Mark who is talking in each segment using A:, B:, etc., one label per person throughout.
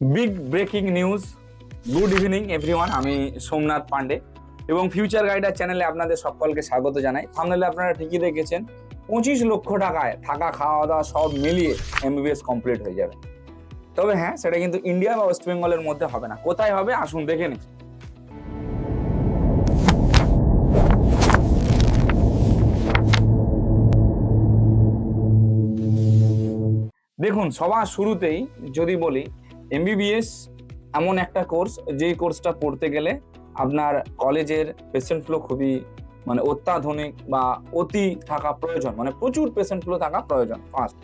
A: Big breaking news. Good evening everyone, আমি সোমনাথ পান্ডে এবং future গাইডার চ্যানেলে আপনাদের সকলকে স্বাগত জানাই। থাম্বনেলে আপনারা ঠিকই দেখেছেন, 25 লক্ষ টাকায় থাকা খাওয়া দাওয়া সব মিলিয়ে এমবিবিএস কমপ্লিট হয়ে যাবে। তবে হ্যাঁ, সেটা কিন্তু ইন্ডিয়া বা ওয়েস্ট বেঙ্গলের মধ্যে হবে না। কোথায় হবে আসুন দেখে নিন। দেখুন, সবার শুরুতেই যদি বলি, এমবিবিএস এমন একটা কোর্স, যেই কোর্সটা পড়তে গেলে আপনার কলেজের পেশেন্ট ফ্লো খুবই অত্যাধুনিক বা অতি থাকা প্রয়োজন, প্রচুর পেশেন্ট ফ্লো থাকা প্রয়োজন। ফার্স্ট।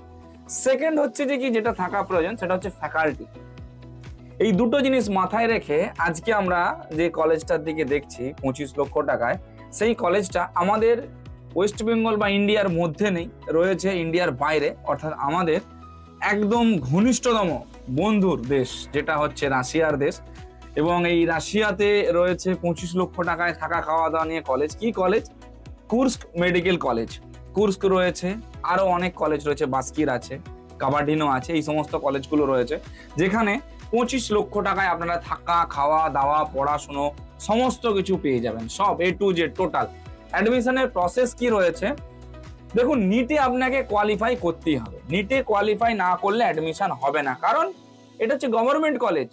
A: সেকেন্ড হচ্ছে যে কি যেটা থাকা প্রয়োজন সেটা হচ্ছে ফ্যাকাল্টি। এই দুটো জিনিস মাথায় রেখে আজকে আমরা যে কলেজটার দিকে দেখছি 25 লক্ষ টাকায়, সেই কলেজটা আমাদের ওয়েস্ট বেঙ্গল বা ইন্ডিয়ার মধ্যে নেই, রয়েছে ইন্ডিয়ার বাইরে, অর্থাৎ আমাদের একদম ঘনিষ্ঠতম বন্ধুর দেশ যেটা হচ্ছে রাশিয়ার দেশ। এবং এই রাশিয়াতে রয়েছে 25 লক্ষ টাকায় থাকা খাওয়া দাওয়া নিয়ে কলেজ। কি college? Kursk medical college. Kursk রয়েছে, আরো অনেক কলেজ রয়েছে, বাস্কির আছে, কাবাডিনো আছে, এই সমস্ত কলেজগুলো রয়েছে যেখানে 25 লক্ষ টাকায় আপনারা থাকা খাওয়া দাওয়া পড়াশুনো সমস্ত কিছু পেয়ে যাবেন, সব A to Z টোটাল। অ্যাডমিশনের প্রসেস কি রয়েছে দেখুন, নিটে আপনাকে কোয়ালিফাই করতেই হবে। নিটে কোয়ালিফাই না করলে অ্যাডমিশন হবে না, কারণ এটা হচ্ছে গভর্নমেন্ট কলেজ,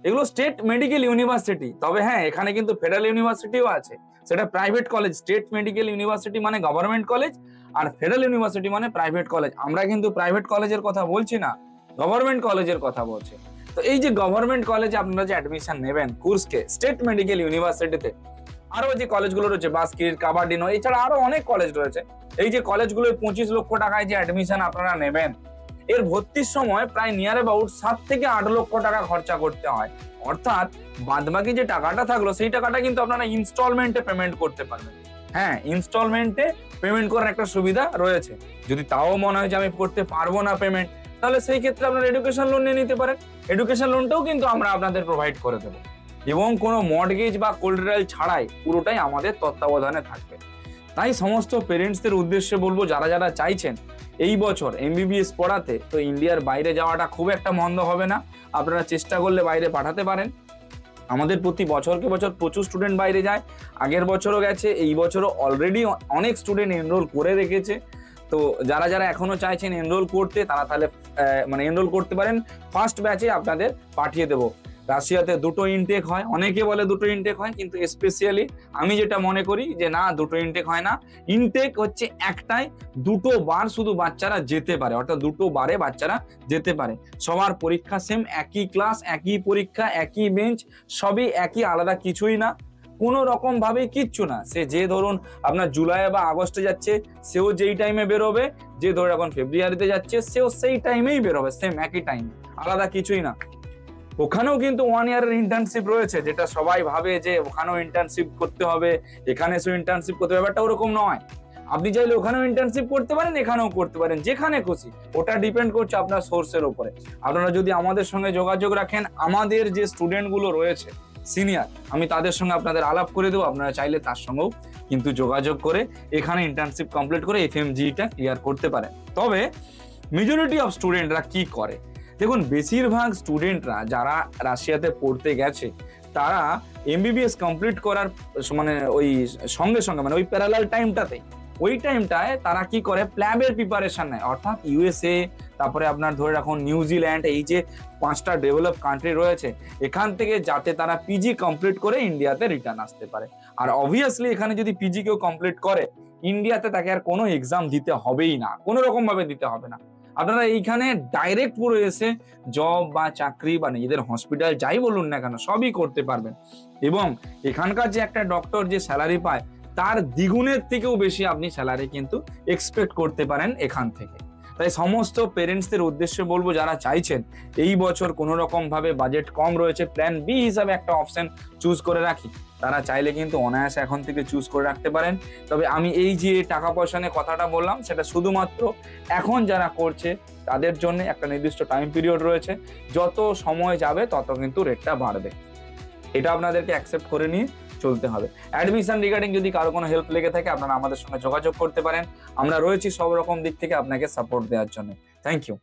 A: এগুলো স্টেট মেডিকেল ইউনিভার্সিটি। তবে হ্যাঁ, এখানে কিন্তু ফেডারেল ইউনিভার্সিটিও আছে, সেটা private college. State medical university মানে গভর্নমেন্ট কলেজ, আর ফেডারেল ইউনিভার্সিটি মানে প্রাইভেট কলেজ। আমরা কিন্তু প্রাইভেট কলেজের কথা বলছি না, গভর্নমেন্ট কলেজের কথা বলছি। তো এই যে গভর্নমেন্ট কলেজে আপনারা যে অ্যাডমিশন নেবেন কুর্সকে, স্টেট মেডিকেল ইউনিভার্সিটিতে, আরো যে কলেজগুলো রয়েছে বাস্কির, কাবাডিনো, এছাড়া আরো অনেক কলেজ রয়েছে, এই যে কলেজগুলোর 25 লক্ষ টাকায় যে অ্যাডমিশন আপনারা নেবেন, এর ভর্তির সময় প্রায় নিয়ার অ্যাবাউট 7 থেকে 8 লক্ষ টাকা খরচা করতে হয়। অর্থাৎ বাদবাকি যে টাকাটা থাকলো সেই টাকাটা কিন্তু আপনারা ইনস্টলমেন্টে পেমেন্ট করতে পারবেন। হ্যাঁ, ইনস্টলমেন্টে পেমেন্ট করার একটা সুবিধা রয়েছে। যদি তাও মনে হয় যে আমি করতে পারবো না পেমেন্ট, তাহলে সেই ক্ষেত্রে আপনারা এডুকেশন লোন নিয়ে নিতে পারেন। এডুকেশন লোনটাও কিন্তু আমরা আপনাদের প্রোভাইড করে দেবো, এবং কোনো মর্টগেজ বা কোলাটেরাল ছাড়াই পুরোটাই আমাদের তত্ত্বাবধানে থাকবে। তাই সমস্ত পেরেন্টসদের উদ্দেশ্যে বলবো, যারা যারা চাইছেন এই বছর এমবিবিএস পড়াতে, তো ইন্ডিয়ার বাইরে যাওয়াটা খুব একটা মন্দ হবে না। আপনারা চেষ্টা করলে বাইরে পাঠাতে পারেন। আমাদের প্রতি বছরকে বছর প্রচুর স্টুডেন্ট বাইরে যায়, আগের বছরও গেছে, এই বছরও অলরেডি অনেক স্টুডেন্ট এনরোল করে রেখেছে। তো যারা যারা এখনো চাইছেন এনরোল করতে, তারা তাহলে এনরোল করতে পারেন। ফার্স্ট ব্যাচে আপনাদের পাঠিয়ে দেবো। রাশিয়াতে দুটো ইনটেক হয়, অনেকে বলে দুটো ইনটেক হয়, কিন্তু স্পেশালি আমি যেটা মনে করি যে না, দুটো ইনটেক হয় না, ইনটেক হচ্ছে একটাই। দুটো বার শুধু বাচ্চারা যেতে পারে, অর্থাৎ দুটো বারে বাচ্চারা যেতে পারে। সবার পরীক্ষা সেম, একই ক্লাস, একই পরীক্ষা, একই বেঞ্চ, সবই একই, আলাদা কিছুই না, কোনো রকম ভাবে কিচ্ছু না। সে যে ধরুন আপনার জুলাই বা আগস্টে যাচ্ছে, সেও যেই টাইমে বেরোবে, যে ধরুন এখন ফেব্রুয়ারিতে যাচ্ছে, সেও সেই টাইমেই বেরোবে, সেম একই টাইমে, আলাদা কিছুই না। ওখানেও কিন্তু 1 ইয়ারের ইন্টার্নশিপ রয়েছে, যেটা সবাই ভাবে যে ওখানেও ইন্টার্নশিপ করতে হবে, এখানে এসে ইন্টার্নশিপ করতে হবে, ব্যাপারটা ওরকম নয়। আপনি চাইলে ওখানেও ইন্টার্নশিপ করতে পারেন, এখানেও করতে পারেন, যেখানে খুশি। ওটা ডিপেন্ড করছে আপনার সোর্সের উপরে। আপনারা যদি আমাদের সঙ্গে যোগাযোগ রাখেন, আমাদের যে স্টুডেন্ট গুলো রয়েছে সিনিয়র, আমি তাদের সঙ্গে আপনাদের আলাপ করে দেবো। আপনারা চাইলে তার সঙ্গেও কিন্তু যোগাযোগ করে এখানে ইন্টার্নশিপ কমপ্লিট করে এফএমজিটা ক্লিয়ার করতে পারেন। তবে মেজরিটি অফ স্টুডেন্টরা কি করে দেখুন, বেশিরভাগ স্টুডেন্টরা যারা রাশিয়াতে পড়তে গেছে, তারা এমবিবিএস কমপ্লিট করার ওই সঙ্গে সঙ্গে ওই প্যারালাল ওই টাইমটায় তারা কি করে, প্ল্যাবের প্রিপারেশন নেয়। অর্থাৎ ইউএসএ, তারপরে আপনার ধরে রাখুন নিউজিল্যান্ড, এই যে 5টা ডেভেলপ কান্ট্রি রয়েছে, এখান থেকে যাতে তারা পিজি কমপ্লিট করে ইন্ডিয়াতে রিটার্ন আসতে পারে। আর অবভিয়াসলি এখানে যদি পিজি কেউ কমপ্লিট করে, ইন্ডিয়াতে তাকে আর কোনো এক্সাম দিতে হবেই না, কোনো রকম ভাবে দিতে হবে না। আপনারা এইখানে ডাইরেক্ট পুরো এসে জব বা চাকরি বা নিজেদের হসপিটাল যাই বলুন না কেন, সবই করতে পারবেন। এবং এখানকার যে একটা ডক্টর যে স্যালারি পায়, তার দ্বিগুণের থেকেও বেশি আপনি স্যালারি কিন্তু এক্সপেক্ট করতে পারেন এখান থেকে। তাই সমস্ত পেরেন্টসদের উদ্দেশ্যে বলবো, যারা চাইছেন এই বছর কোনো রকম ভাবে বাজেট কম রয়েছে, প্ল্যান বি হিসাবে একটা অপশন চুজ করে রাখি, তারা চাইলে কিন্তু অনায়াসে এখন থেকে চুজ করে রাখতে পারেন। তবে আমি এই যে টাকা পয়সা নিয়ে কথাটা বললাম, সেটা শুধুমাত্র এখন যারা করছে তাদের জন্য একটা নির্দিষ্ট টাইম পিরিয়ড রয়েছে, যত সময় যাবে তত কিন্তু রেটটা বাড়বে। এটা আপনাদেরকে অ্যাকসেপ্ট করে নিয়ে চলতে হবে। অ্যাডমিশন রিগার্ডিং যদি কারো কোনো হেল্প লেগে থাকে, আপনারা আমাদের সঙ্গে যোগাযোগ করতে পারেন। আমরা রয়েছি সব রকম দিক থেকে আপনাকে সাপোর্ট দেওয়ার জন্য। Thank you.